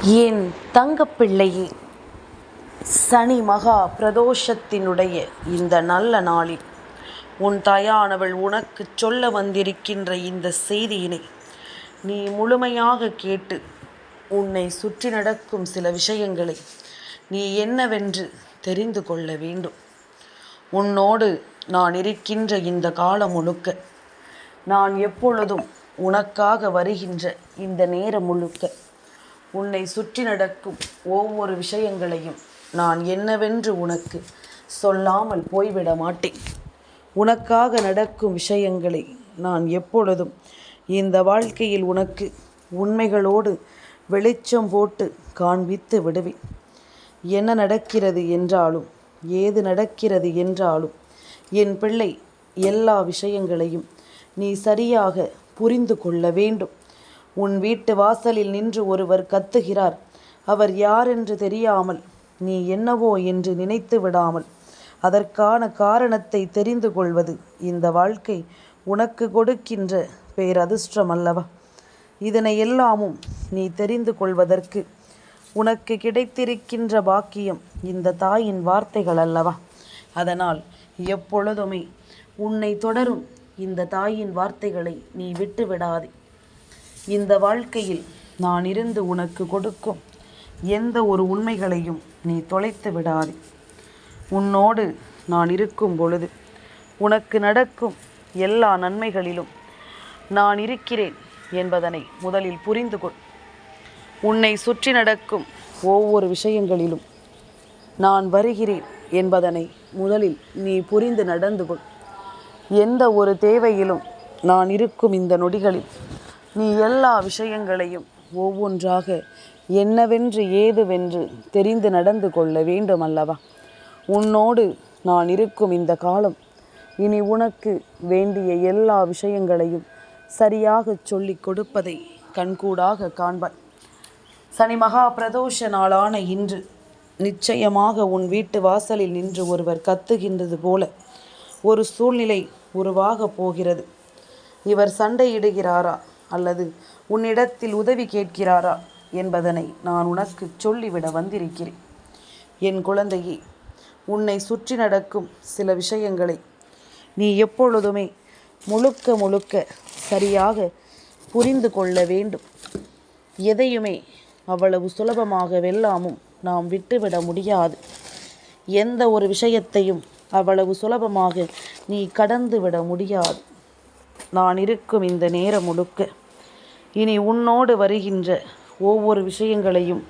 என் தங்கப்பிள்ளையே, சனி மகா பிரதோஷத்தினுடைய இந்த நல்ல நாளில் உன் தாயானவள் உனக்கு சொல்ல வந்திருக்கின்ற இந்த செய்தியினை நீ முழுமையாக கேட்டு உன்னை சுற்றி நடக்கும் சில விஷயங்களை நீ என்னவென்று தெரிந்து கொள்ள வேண்டும். உன்னோடு நான் இருக்கின்ற இந்த காலம் முழுக்க, நான் எப்பொழுதும் உனக்காக வருகின்ற இந்த நேரம் முழுக்க, உன்னை சுற்றி நடக்கும் ஒவ்வொரு விஷயங்களையும் நான் என்னவென்று உனக்கு சொல்லாமல் போய்விட மாட்டேன். உனக்காக நடக்கும் விஷயங்களை நான் எப்பொழுதும் இந்த வாழ்க்கையில் உனக்கு உண்மைகளோடு வெளிச்சம் போட்டு காண்பித்து விடுவேன். என்ன நடக்கிறது என்றாலும், ஏது நடக்கிறது என்றாலும், என் பிள்ளை, எல்லா விஷயங்களையும் நீ சரியாக புரிந்து கொள்ள வேண்டும். உன் வீட்டு வாசலில் நின்று ஒருவர் கத்துகிறார். அவர் யார் என்று தெரியாமல் நீ என்னவோ என்று நினைத்து விடாமல், அதற்கான காரணத்தை தெரிந்து கொள்வது இந்த வாழ்க்கை உனக்கு கொடுக்கின்ற பேரதிர்ஷ்டம் அல்லவா? இதனை எல்லாமும் நீ தெரிந்து கொள்வதற்கு உனக்கு கிடைத்திருக்கின்ற பாக்கியம் இந்த தாயின் வார்த்தைகள் அல்லவா? அதனால் எப்பொழுதுமே உன்னை தொடரும் இந்த தாயின் வார்த்தைகளை நீ விட்டு விடாதே. இந்த வாழ்க்கையில் நான் இருந்து உனக்கு கொடுக்கும் எந்த ஒரு உண்மைகளையும் நீ தொலைத்து விடாதே. உன்னோடு நான் இருக்கும் பொழுது உனக்கு நடக்கும் எல்லா நன்மைகளிலும் நான் இருக்கிறேன் என்பதனை முதலில் புரிந்து கொள். உன்னை சுற்றி நடக்கும் ஒவ்வொரு விஷயங்களிலும் நான் வருகிறேன் என்பதனை முதலில் நீ புரிந்து நடந்து கொள். எந்த ஒரு தேவையிலும் நான் இருக்கும் இந்த நொடிகளில் நீ எல்லா விஷயங்களையும் ஒவ்வொன்றாக என்னவென்று ஏதுவென்று தெரிந்து நடந்து கொள்ள வேண்டும் அல்லவா? உன்னோடு நான் இருக்கும் இந்த காலம் இனி உனக்கு வேண்டிய எல்லா விஷயங்களையும் சரியாக சொல்லி கொடுப்பதை கண்கூடாக காண்பாய். சனி மகா பிரதோஷ நாளான இன்று நிச்சயமாக உன் வீட்டு வாசலில் நின்று ஒருவர் கத்துகின்றது போல ஒரு சூழ்நிலை உருவாக போகிறது. இவர் சண்டையிடுகிறாரா அல்லது உன்னிடத்தில் உதவி கேட்கிறாரா என்பதனை நான் உனக்கு சொல்லிவிட வந்திருக்கிறேன். என் குழந்தையே, உன்னை சுற்றி நடக்கும் சில விஷயங்களை நீ எப்பொழுதுமே முழுக்க சரியாக புரிந்து கொள்ள வேண்டும். எதையுமே அவ்வளவு சுலபமாக வெல்லாமும் நாம் விட்டுவிட முடியாது. எந்த ஒரு விஷயத்தையும் அவ்வளவு சுலபமாக நீ கடந்து விட முடியாது. நான் இருக்கும் இந்த நேரம் முழுக்க இனி உன்னோடு வருகின்ற ஒவ்வொரு விஷயங்களையும்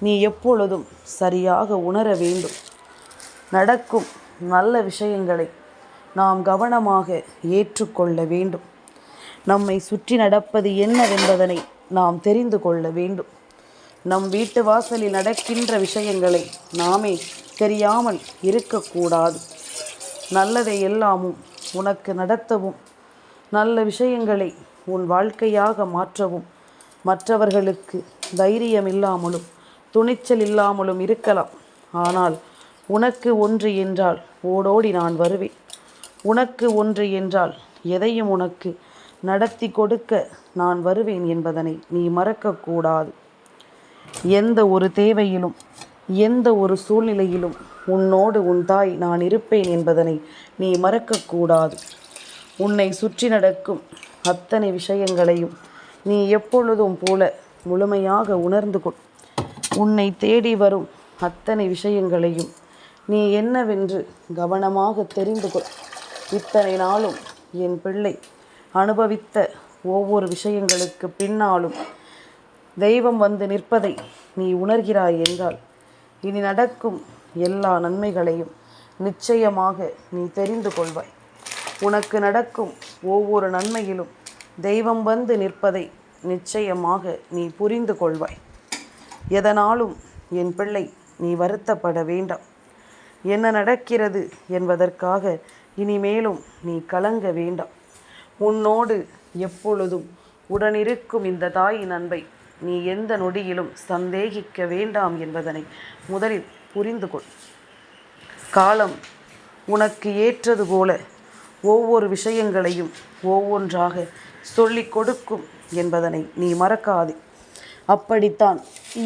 நீ எப்பொழுதும் சரியாக உணர வேண்டும். நடக்கும் நல்ல விஷயங்களை நாம் கவனமாக ஏற்றுக்கொள்ள வேண்டும். நம்மை சுற்றி நடப்பது என்னவென்பதனை நாம் தெரிந்து கொள்ள வேண்டும். நம் வீட்டு வாசலில் நடக்கின்ற விஷயங்களை நாமே தெரியாமல் இருக்கக்கூடாது. நல்லதை எல்லாமும் உனக்கு நடத்தவும், நல்ல விஷயங்களை உன் வாழ்க்கையாக மாற்றவும், மற்றவர்களுக்கு தைரியம் இல்லாமலும் துணிச்சல் இல்லாமலும் இருக்கலாம். ஆனால் உனக்கு ஒன்று என்றால் ஓடோடி நான் வருவேன். உனக்கு ஒன்று என்றால் எதையும் உனக்கு நடத்தி கொடுக்க நான் வருவேன் என்பதனை நீ மறக்கக்கூடாது. எந்த ஒரு தேவையிலும், எந்த ஒரு சூழ்நிலையிலும் உன்னோடு உன் தாய் நான் இருப்பேன் என்பதனை நீ மறக்கக்கூடாது. உன்னை சுற்றி நடக்கும் அத்தனை விஷயங்களையும் நீ எப்பொழுதும் போல முழுமையாக உணர்ந்து கொள். உன்னை தேடி வரும் அத்தனை விஷயங்களையும் நீ என்னவென்று கவனமாக தெரிந்து கொள். இத்தனை நாளும் என் பிள்ளை அனுபவித்த ஒவ்வொரு விஷயங்களுக்கு பின்னாலும் தெய்வம் வந்து நிற்பதை நீ உணர்கிறாய் என்றால், இனி நடக்கும் எல்லா நன்மைகளையும் நிச்சயமாக நீ தெரிந்து கொள்வாய். உனக்கு நடக்கும் ஒவ்வொரு நன்மையிலும் தெய்வம் வந்து நிற்பதை நிச்சயமாக நீ புரிந்து கொள்வாய். எதனாலும் என் பிள்ளை நீ வருத்தப்பட வேண்டாம். என்ன நடக்கிறது என்பதற்காக இனிமேலும் நீ கலங்க வேண்டாம். உன்னோடு எப்பொழுதும் உடனிருக்கும் இந்த தாயின் அன்பை நீ எந்த நொடியிலும் சந்தேகிக்க வேண்டாம் என்பதனை முதலில் புரிந்து கொள். காலம் உனக்கு ஏற்றது போல ஒவ்வொரு விஷயங்களையும் ஒவ்வொன்றாக சொல்லிக் கொடுக்கும் என்பதனை நீ மறக்காதே. அப்படித்தான்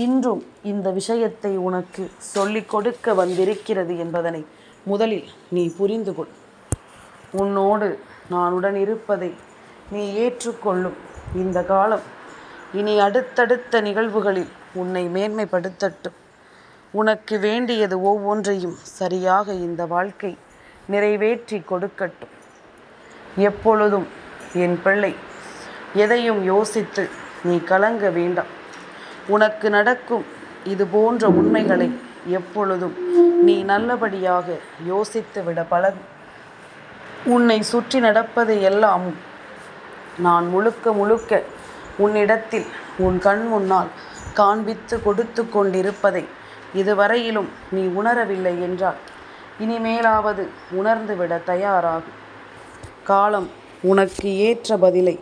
இன்றும் இந்த விஷயத்தை உனக்கு சொல்லிக் கொடுக்க வந்திருக்கிறது என்பதனை முதலில் நீ புரிந்து கொள். உன்னோடு நான் உடன் இருப்பதை நீ ஏற்றுக்கொள்ளும் இந்த காலம் இனி அடுத்தடுத்த நிகழ்வுகளில் உன்னை மேன்மைப்படுத்தட்டும். உனக்கு வேண்டியது ஒவ்வொன்றையும் சரியாக இந்த வாழ்க்கை நிறைவேற்றி கொடுக்கட்டும். எப்பொழுதும் என் பிள்ளை, எதையும் யோசித்து நீ கலங்க வேண்டாம். உனக்கு நடக்கும் இது போன்ற உண்மைகளை எப்பொழுதும் நீ நல்லபடியாக யோசித்து விட பழகு. உன்னை சுற்றி நடப்பதை எல்லாமும் நான் முழுக்க முழுக்க உன்னிடத்தில் உன் கண் முன்னால் காண்பித்து கொடுத்து கொண்டிருப்பதை இதுவரையிலும் நீ உணரவில்லை என்றால் இனிமேலாவது உணர்ந்துவிட தயாராகும். காலம் உனக்கு ஏற்ற பதிலை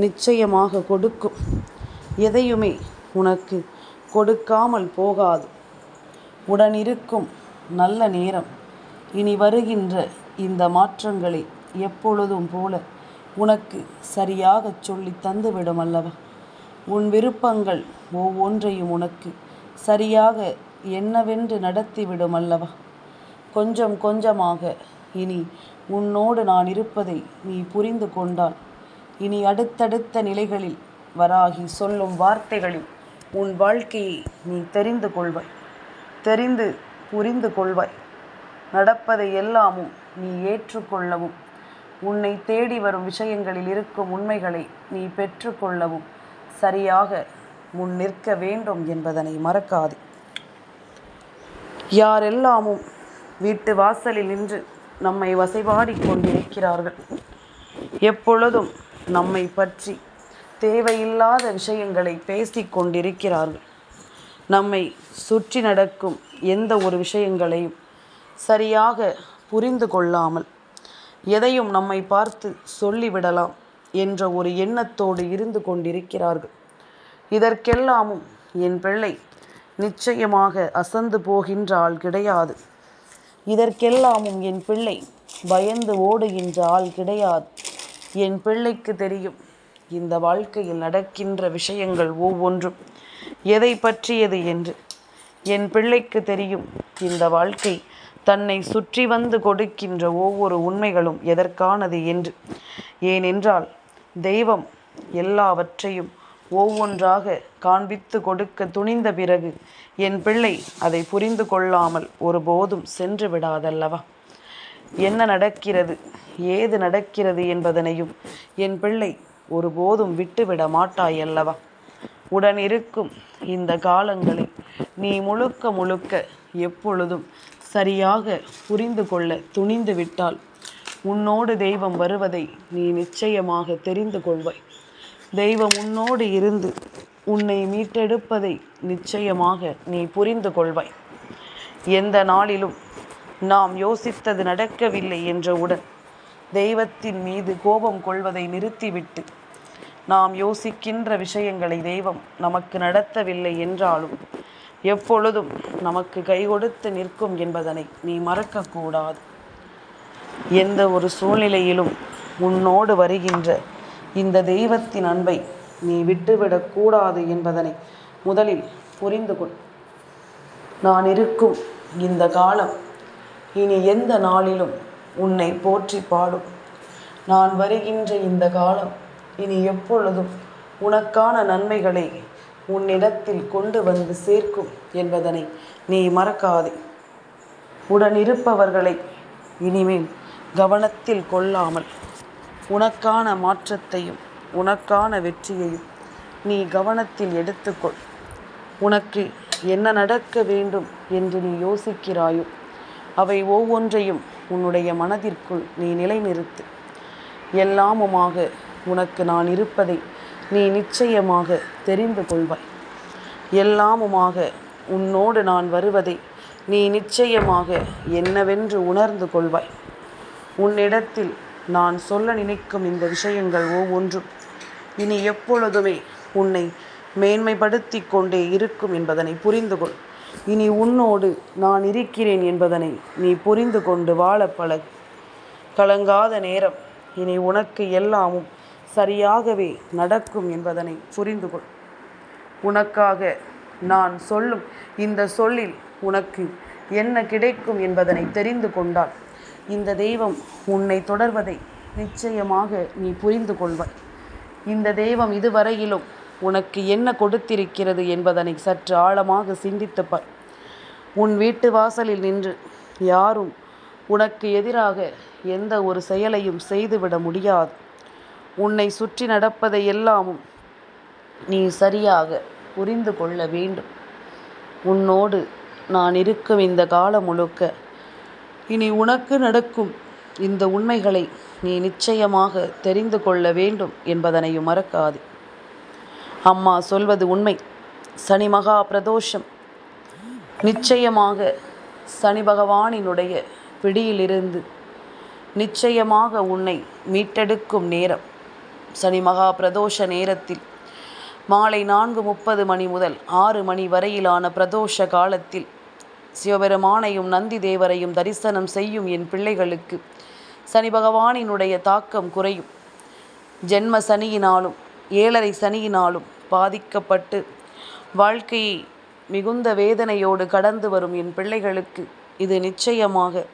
நிச்சயமாக கொடுக்கும். எதையுமே உனக்கு கொடுக்காமல் போகாது. உடனிருக்கும் நல்ல நேரம் இனி வருகின்ற இந்த மாற்றங்களை எப்பொழுதும் போல உனக்கு சரியாக சொல்லி தந்துவிடும் அல்லவா? உன் விருப்பங்கள் ஒவ்வொன்றையும் உனக்கு சரியாக என்னவென்று நடத்திவிடும் அல்லவா? கொஞ்சம் கொஞ்சமாக இனி உன்னோடு நான் இருப்பதை நீ புரிந்து கொண்டால் இனி அடுத்தடுத்த நிலைகளில் வராகி சொல்லும் வார்த்தைகளில் உன் வாழ்க்கையை நீ தெரிந்து கொள்வாய். தெரிந்து புரிந்து கொள்வாய். நடப்பதை எல்லாமும் நீ ஏற்றுக்கொள்ளவும், உன்னை தேடி வரும் விஷயங்களில் இருக்கும் உண்மைகளை நீ பெற்றுக்கொள்ளவும் சரியாக முன் நிற்க வேண்டும் என்பதனை மறக்காதே. யாரெல்லாமும் வீட்டு வாசலில் நின்று நம்மை வசைபாடி கொண்டிருக்கிறார்கள், எப்பொழுதும் நம்மை பற்றி தேவையில்லாத விஷயங்களை பேசி கொண்டிருக்கிறார்கள், நம்மை சுற்றி நடக்கும் எந்த ஒரு விஷயங்களையும் சரியாக புரிந்து கொள்ளாமல் எதையும் நம்மை பார்த்து சொல்லிவிடலாம் என்ற ஒரு எண்ணத்தோடு இருந்து கொண்டிருக்கிறார்கள். இதற்கெல்லாமும் என் பிள்ளை நிச்சயமாக அசந்து போகின்ற ஆள் கிடையாது. இதற்கெல்லாமும் என் பிள்ளை பயந்து ஓடுகின்ற ஆள் கிடையாது. என் பிள்ளைக்கு தெரியும் இந்த வாழ்க்கையில் நடக்கின்ற விஷயங்கள் ஒவ்வொன்றும் எதை பற்றியது என்று. என் பிள்ளைக்கு தெரியும் இந்த வாழ்க்கை தன்னை சுற்றி வந்து கொடுக்கின்ற ஒவ்வொரு உண்மைகளும் எதற்கானது என்று. ஏனென்றால் தெய்வம் எல்லாவற்றையும் ஒவ்வொன்றாக காண்பித்து கொடுக்க துணிந்த பிறகு என் பிள்ளை அதை புரிந்து கொள்ளாமல் ஒருபோதும் சென்று விடாதல்லவா? என்ன நடக்கிறது, ஏது நடக்கிறது என்பதனையும் என் பிள்ளை ஒருபோதும் விட்டுவிட மாட்டாயல்லவா? உடன் இருக்கும் இந்த காலங்களை நீ முழுக்க முழுக்க எப்பொழுதும் சரியாக புரிந்து கொள்ள துணிந்து விட்டால் உன்னோடு தெய்வம் வருவதை நீ நிச்சயமாக தெரிந்து கொள்வாய். தெய்வம் உன்னோடு இருந்து உன்னை மீட்டெடுப்பதை நிச்சயமாக நீ புரிந்து கொள்வாய். எந்த நாளிலும் நாம் யோசித்தது நடக்கவில்லை என்றவுடன் தெய்வத்தின் மீது கோபம் கொள்வதை நிறுத்திவிட்டு, நாம் யோசிக்கின்ற விஷயங்களை தெய்வம் நமக்கு நடத்தவில்லை என்றாலும் எப்பொழுதும் நமக்கு கை கொடுத்து நிற்கும் என்பதனை நீ மறக்கக்கூடாது. எந்த ஒரு சூழ்நிலையிலும் உன்னோடு வருகின்ற இந்த தெய்வத்தின் அன்பை நீ விட்டுவிடக்கூடாது என்பதனை முதலில் புரிந்து கொள். நான் இருக்கும் இந்த காலம் இனி எந்த நாளிலும் உன்னை போற்றி பாடும். நான் வருகின்ற இந்த காலம் இனி எப்பொழுதும் உனக்கான நன்மைகளை உன்னிடத்தில் கொண்டு வந்து சேர்க்கும் என்பதனை நீ மறக்காதே. உடன் இருப்பவர்களை இனிமேல் கவனத்தில் கொள்ளாமல் உனக்கான மாற்றத்தையும் உனக்கான வெற்றியையும் நீ கவனத்தில் எடுத்துக்கொள். உனக்கு என்ன நடக்க வேண்டும் என்று நீ யோசிக்கிறாயோ அவை ஒவ்வொன்றையும் உன்னுடைய மனதிற்குள் நீ நிலைநிறுத்து. எல்லாமுமாக உனக்கு நான் இருப்பதை நீ நிச்சயமாக தெரிந்து கொள்வாய். எல்லாமுமாக உன்னோடு நான் வருவதை நீ நிச்சயமாக என்னவென்று உணர்ந்து கொள்வாய். உன்னிடத்தில் நான் சொல்ல நினைக்கும் இந்த விஷயங்கள் ஒவ்வொன்றும் இனி எப்பொழுதுமே உன்னை மேன்மைப்படுத்தி கொண்டே இருக்கும் என்பதனை புரிந்து கொள். இனி உன்னோடு நான் இருக்கிறேன் என்பதனை நீ புரிந்து கொண்டு வாழ பழகு. கலங்காத நேரம் இனி உனக்கு எல்லாமும் சரியாகவே நடக்கும் என்பதனை புரிந்து கொள். உனக்காக நான் சொல்லும் இந்த சொல்லில் உனக்கு என்ன கிடைக்கும் என்பதனை தெரிந்து கொண்டால் இந்த தெய்வம் உன்னை தொடர்வதை நிச்சயமாக நீ புரிந்து கொள்வாய். இந்த தெய்வம் இதுவரையிலும் உனக்கு என்ன கொடுத்திருக்கிறது என்பதனை சற்று ஆழமாக சிந்தித்துப்பார். உன் வீட்டு வாசலில் நின்று யாரும் உனக்கு எதிராக எந்த ஒரு செயலையும் செய்துவிட முடியாது. உன்னை சுற்றி நடப்பதை எல்லாமும் நீ சரியாக புரிந்து கொள்ள வேண்டும். உன்னோடு நான் இருக்கும் இந்த காலம் முழுக்க இனி உனக்கு நடக்கும் இந்த உண்மைகளை நீ நிச்சயமாக தெரிந்து கொள்ள வேண்டும் என்பதனையும் மறக்காது. அம்மா சொல்வது உண்மை. சனி மகா பிரதோஷம் நிச்சயமாக சனி பகவானினுடைய பிடியிலிருந்து நிச்சயமாக உன்னை மீட்டெடுக்கும் நேரம். சனி மகா பிரதோஷ நேரத்தில் மாலை 4:30 மணி முதல் 6 மணி வரையிலான பிரதோஷ காலத்தில் சிவபெருமானையும் நந்தி தேவரையும் தரிசனம் செய்யும் என் பிள்ளைகளுக்கு சனி பகவானினுடைய தாக்கம் குறையும். ஜென்ம சனியினாலும் 7.5 சனியினாலும் பாதிக்கப்பட்டு வாழ்க்கையை மிகுந்த வேதனையோடு கடந்து வரும் என் பிள்ளைகளுக்கு இது நிச்சயமாக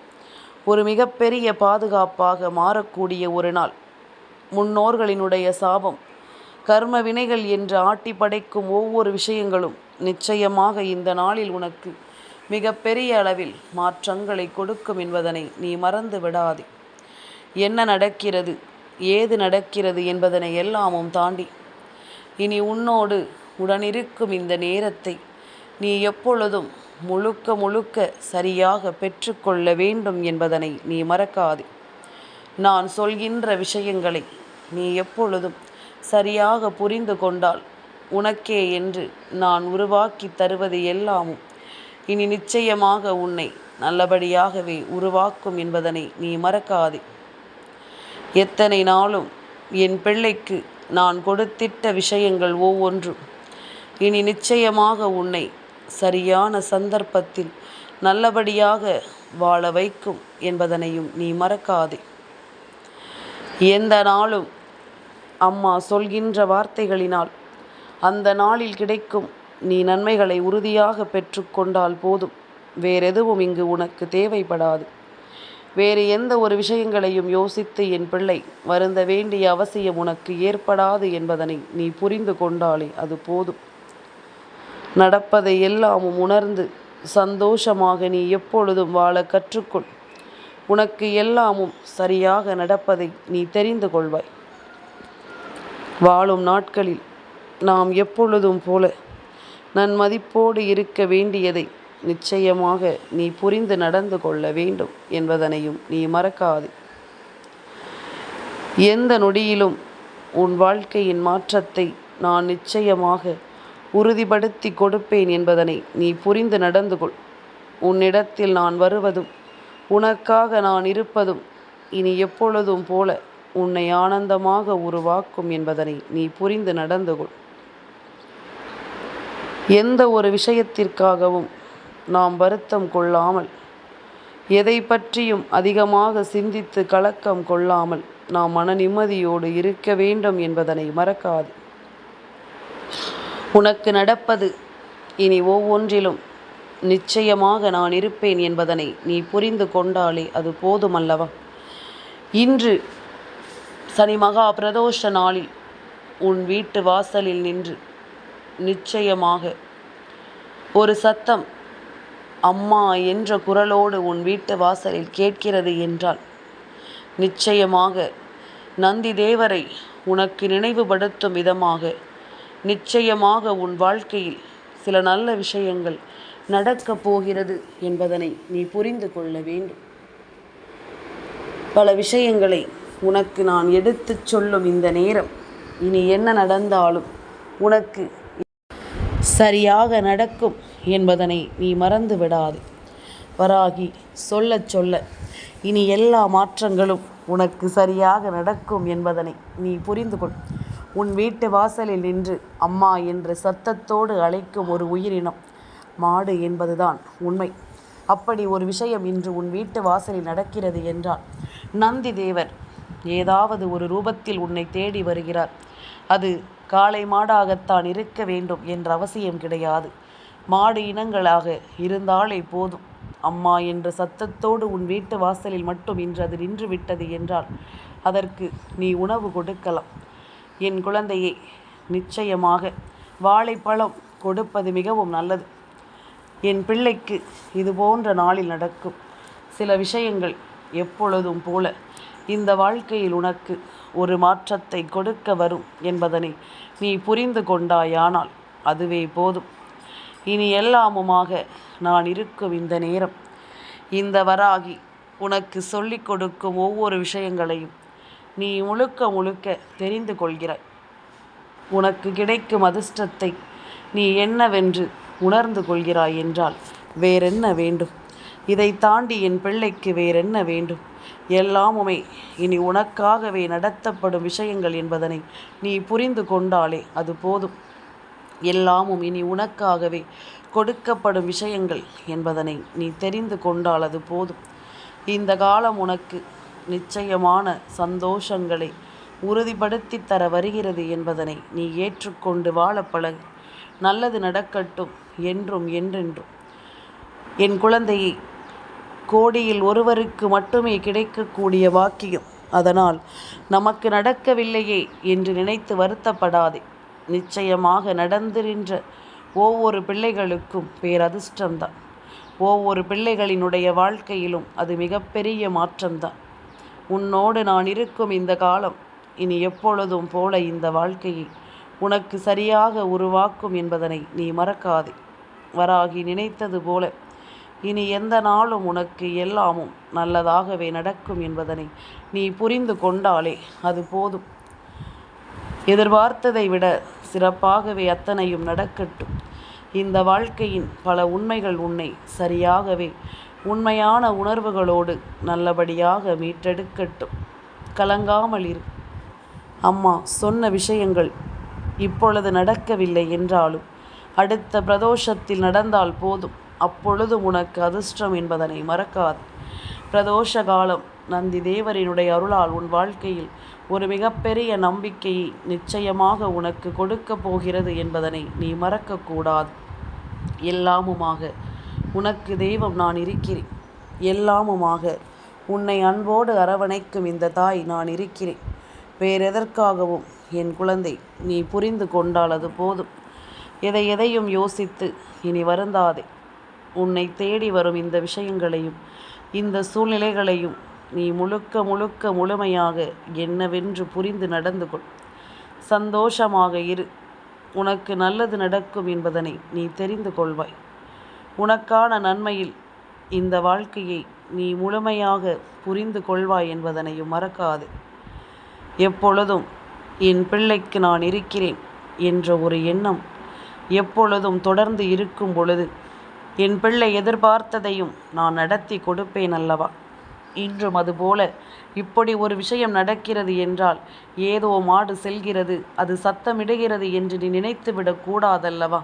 ஒரு மிகப்பெரிய பாதுகாப்பாக மாறக்கூடிய ஒரு நாள். முன்னோர்களினுடைய சாபம், கர்ம வினைகள் என்று ஆட்டி படைக்கும் ஒவ்வொரு விஷயங்களும் நிச்சயமாக இந்த நாளில் உனக்கு மிகப்பெரிய அளவில் மாற்றங்களை கொடுக்கும் என்பதனை நீ மறந்து விடாதே. என்ன நடக்கிறது, ஏது நடக்கிறது என்பதனை எல்லாமும் தாண்டி இனி உன்னோடு உடனிருக்கும் இந்த நேரத்தை நீ எப்பொழுதும் முழுக்க முழுக்க சரியாக பெற்றுக்கொள்ள வேண்டும் என்பதனை நீ மறக்காதே. நான் சொல்கின்ற விஷயங்களை நீ எப்பொழுதும் சரியாக புரிந்து கொண்டால் உனக்கே என்று நான் உருவாக்கி தருவது எல்லாமும் இனி நிச்சயமாக உன்னை நல்லபடியாகவே உருவாக்கும் என்பதனை நீ மறக்காதே. எத்தனை நாளும் என் பிள்ளைக்கு நான் கொடுத்திட்ட விஷயங்கள் ஒவ்வொன்றும் இனி நிச்சயமாக உன்னை சரியான சந்தர்ப்பத்தில் நல்லபடியாக வாழ வைக்கும் என்பதனையும் நீ மறக்காதே. எந்த நாளும் அம்மா சொல்கின்ற வார்த்தைகளினால் அந்த நாளில் கிடைக்கும் நீ நன்மைகளை உறுதியாக பெற்றுக்கொண்டால் போதும். வேறெதுவும் இங்கு உனக்கு தேவைப்படாது. வேறு எந்த ஒரு விஷயங்களையும் யோசித்து என் பிள்ளை வருந்த வேண்டிய அவசியம் உனக்கு ஏற்படாது என்பதனை நீ புரிந்து கொண்டாலே அது போதும். நடப்பதை எல்லாமும் உணர்ந்து சந்தோஷமாக நீ எப்பொழுதும் வாழ கற்றுக்கொள். உனக்கு எல்லாமும் சரியாக நடப்பதை நீ தெரிந்து கொள்வாய். வாழும் நாட்களில் நாம் எப்பொழுதும் போல நன்மதிப்போடு இருக்க வேண்டியதை நிச்சயமாக நீ புரிந்து நடந்து கொள்ள வேண்டும் என்பதனையும் நீ மறக்காதே. எந்த நொடியிலும் உன் வாழ்க்கையின் மாற்றத்தை நான் நிச்சயமாக உறுதிப்படுத்தி கொடுப்பேன் என்பதனை நீ புரிந்து நடந்து கொள். உன்னிடத்தில் நான் வருவதும் உனக்காக நான் இருப்பதும் இனி எப்பொழுதும் போல உன்னை ஆனந்தமாக உருவாக்கும் என்பதனை நீ புரிந்து நடந்து கொள். எந்த ஒரு விஷயத்திற்காகவும் நாம் வருத்தம் கொள்ளாமல், எதை பற்றியும் அதிகமாக சிந்தித்து கலக்கம் கொள்ளாமல் நாம் மன நிம்மதியோடு இருக்க வேண்டும் என்பதனை மறக்காது. உனக்கு நடப்பது இனி ஒவ்வொன்றிலும் நிச்சயமாக நான் இருப்பேன் என்பதனை நீ புரிந்து கொண்டாலே அது போதுமல்லவா? இன்று சனி மகா பிரதோஷ நாளில் உன் வீட்டு வாசலில் நின்று நிச்சயமாக ஒரு சத்தம் அம்மா என்ற குரலோடு உன் வீட்டு வாசலில் கேட்கிறது என்றால் நிச்சயமாக நந்தி தேவரை உனக்கு நினைவுபடுத்தும் விதமாக நிச்சயமாக உன் வாழ்க்கையில் சில நல்ல விஷயங்கள் நடக்கப் போகிறது என்பதனை நீ புரிந்து கொள்ள வேண்டும். பல விஷயங்களை உனக்கு நான் எடுத்துச் சொல்லும் இந்த நேரம் இனி என்ன நடந்தாலும் உனக்கு சரியாக நடக்கும் என்பதனை நீ மறந்து விடாது. வராகி சொல்ல சொல்ல இனி எல்லா மாற்றங்களும் உனக்கு சரியாக நடக்கும் என்பதனை நீ புரிந்து கொள். உன் வீட்டு வாசலில் நின்று அம்மா என்ற சத்தத்தோடு அழைக்கும் ஒரு உயிரினம் மாடு என்பதுதான் உண்மை. அப்படி ஒரு விஷயம் இன்று உன் வீட்டு வாசலில் நடக்கிறது என்றால் நந்தி தேவர் ஏதாவது ஒரு ரூபத்தில் உன்னை தேடி வருகிறார். அது காளை மாடாகத்தான் இருக்க வேண்டும் என்ற அவசியம் கிடையாது. மாடு இனங்களாக இருந்தாலே போதும். அம்மா என்ற சத்தத்தோடு உன் வீட்டு வாசலில் மட்டும் இன்று அது நின்று விட்டது என்றால் அதற்கு நீ உணவு கொடுக்கலாம். என் குழந்தையே, நிச்சயமாக வாழைப்பழம் கொடுப்பது மிகவும் நல்லது. என் பிள்ளைக்கு இது போன்ற நாளில் நடக்கும் சில விஷயங்கள் எப்பொழுதும் போல இந்த வாழ்க்கையில் உனக்கு ஒரு மாற்றத்தை கொடுக்க வரும் என்பதனை நீ புரிந்து கொண்டாயானால் அதுவே போதும். இனி எல்லாமுமாக நான் இருக்கும் இந்த நேரம், இந்த வராகி உனக்கு சொல்லிக் கொடுக்கும் ஒவ்வொரு விஷயங்களையும் நீ முழுக்க முழுக்க தெரிந்து கொள்கிறாய். உனக்கு கிடைக்கும் அதிர்ஷ்டத்தை நீ என்னவென்று உணர்ந்து கொள்கிறாய் என்றால் வேறென்ன வேண்டும்? இதை தாண்டி என் பிள்ளைக்கு வேறென்ன வேண்டும்? எல்லாமுமே இனி உனக்காகவே நடத்தப்படும் விஷயங்கள் என்பதனை நீ புரிந்து கொண்டாலே அது போதும். எல்லாமும் இனி உனக்காகவே கொடுக்கப்படும் விஷயங்கள் என்பதனை நீ தெரிந்து கொண்டால் அது போதும். இந்த காலம் உனக்கு நிச்சயமான சந்தோஷங்களை உறுதிப்படுத்தி தர வருகிறது என்பதனை நீ ஏற்றுக்கொண்டு வாழ பழகு. நல்லது நடக்கட்டும் என்றும் என்றென்றும். என் குழந்தையை, கோடியில் ஒருவருக்கு மட்டுமே கிடைக்கக்கூடிய வாக்கியம். அதனால் நமக்கு நடக்கவில்லையே என்று நினைத்து வருத்தப்படாதே. நிச்சயமாக நடந்திருன்ற ஒவ்வொரு பிள்ளைகளுக்கும் பேரதிர்ஷ்டம்தான். ஒவ்வொரு பிள்ளைகளினுடைய வாழ்க்கையிலும் அது மிகப்பெரிய மாற்றம்தான். உன்னோடு நான் இருக்கும் இந்த காலம் இனி எப்பொழுதும் போல இந்த வாழ்க்கையை உனக்கு சரியாக உருவாக்கும் என்பதனை நீ மறக்காதே. வராகி நினைத்தது போல இனி எந்த நாளும் உனக்கு எல்லாமும் நல்லதாகவே நடக்கும் என்பதனை நீ புரிந்து கொண்டாலே அது போதும். எதிர்பார்த்ததை விட சிறப்பாகவே அத்தனையும் நடக்கட்டும். இந்த வாழ்க்கையின் பல உண்மைகள் உன்னை சரியாகவே உண்மையான உணர்வுகளோடு நல்லபடியாக மீட்டெடுக்கட்டும். கலங்காமல் இரு. அம்மா சொன்ன விஷயங்கள் இப்பொழுது நடக்கவில்லை என்றாலும் அடுத்த பிரதோஷத்தில் நடந்தால் போதும். அப்பொழுது உனக்கு அதிர்ஷ்டம் என்பதனை மறக்காது. பிரதோஷ காலம் நந்தி தேவரினுடைய அருளால் உன் வாழ்க்கையில் ஒரு மிகப்பெரிய நம்பிக்கையை நிச்சயமாக உனக்கு கொடுக்க போகிறது என்பதனை நீ மறக்கக்கூடாது. எல்லாமுமாக உனக்கு தெய்வம் நான் இருக்கிறேன். எல்லாமுமாக உன்னை அன்போடு அரவணைக்கும் இந்த தாய் நான் இருக்கிறேன். வேறெதற்காகவும் என் குழந்தை நீ புரிந்து கொண்டால் அது போதும். எதையும் யோசித்து இனி வருந்தாதே. உன்னை தேடி வரும் இந்த விஷயங்களையும் இந்த சூழ்நிலைகளையும் நீ முழுக்க முழுமையாக என்னவென்று புரிந்து நடந்து கொள். சந்தோஷமாக இரு. உனக்கு நல்லது நடக்கும் என்பதனை நீ தெரிந்து கொள்வாய். உனக்கான நன்மையில் இந்த வாழ்க்கையை நீ முழுமையாக புரிந்து கொள்வாய் என்பதனையும் மறக்காது. எப்பொழுதும் என் பிள்ளைக்கு நான் இருக்கிறேன் என்ற ஒரு எண்ணம் எப்பொழுதும் தொடர்ந்து இருக்கும் பொழுது என் பிள்ளை எதிர்பார்த்ததையும் நான் நடத்தி கொடுப்பேன் அல்லவா? இன்றும் அதுபோல இப்படி ஒரு விஷயம் நடக்கிறது என்றால் ஏதோ மாடு செல்கிறது, அது சத்தமிடுகிறது என்று நீ நினைத்துவிடக் கூடாதல்லவா?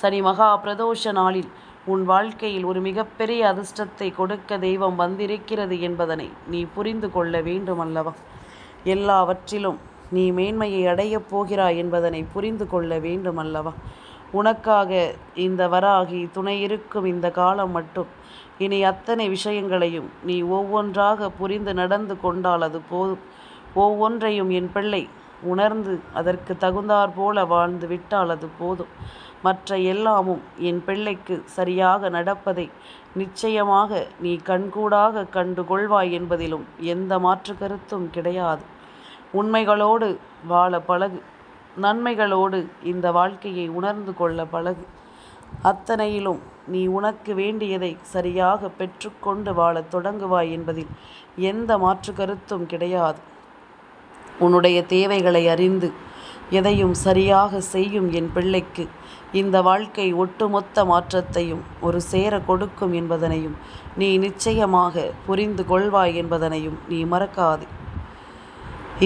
சனி மகா பிரதோஷ நாளில் உன் வாழ்க்கையில் ஒரு மிகப்பெரிய அதிர்ஷ்டத்தை கொடுக்க தெய்வம் வந்திருக்கிறது என்பதனை நீ புரிந்து கொள்ள வேண்டும் அல்லவா? எல்லாவற்றிலும் நீ மேன்மையை அடையப் போகிறாய் என்பதனை புரிந்து கொள்ள வேண்டும் அல்லவா? உனக்காக இந்த வராகி துணை இருக்கும் இந்த காலம் மட்டும் இனி அத்தனை விஷயங்களையும் நீ ஒவ்வொன்றாக புரிந்து நடந்து கொண்டால் அது போதும். ஒவ்வொன்றையும் என் பிள்ளை உணர்ந்து அதற்கு தகுந்தாற் போல வாழ்ந்து விட்டால் அது போதும். மற்ற எல்லாமும் என் பிள்ளைக்கு சரியாக நடப்பதை நிச்சயமாக நீ கண்கூடாக கண்டு கொள்வாய் என்பதிலும் எந்த மாற்று கருத்தும் கிடையாது. உண்மைகளோடு வாழ பழகு. நன்மைகளோடு இந்த வாழ்க்கையை உணர்ந்து கொள்ள பழகு. அத்தனையிலும் நீ உனக்கு வேண்டியதை சரியாக பெற்றுக்கொண்டு வாழத் தொடங்குவாய் என்பதில் எந்த மாற்று கருத்தும் கிடையாது. உன்னுடைய தேவைகளை அறிந்து எதையும் சரியாக செய்யும் என் பிள்ளைக்கு இந்த வாழ்க்கை ஒட்டுமொத்த மாற்றத்தையும் ஒரு சேர கொடுக்கும் என்பதனையும் நீ நிச்சயமாக புரிந்து கொள்வாய் என்பதனையும் நீ மறக்காதே.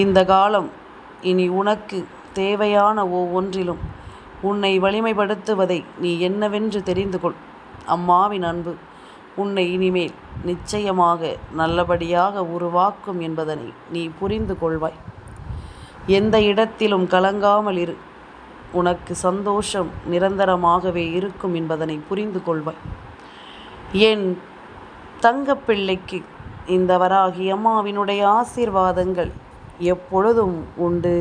இந்த காலம் இனி உனக்கு தேவையான ஒவ்வொன்றிலும் உன்னை வலிமைப்படுத்துவதை நீ என்னவென்று தெரிந்து கொள். அம்மாவின் அன்பு உன்னை இனிமேல் நிச்சயமாக நல்லபடியாக உருவாக்கும் என்பதனை நீ புரிந்து கொள்வாய். எந்த இடத்திலும் கலங்காமல் இரு. உனக்கு சந்தோஷம் நிரந்தரமாகவே இருக்கும் என்பதனை புரிந்து கொள்வாய். என் தங்கப்பிள்ளைக்கு இந்த வராகி அம்மாவினுடைய ஆசீர்வாதங்கள் எப்பொழுதும் உண்டு.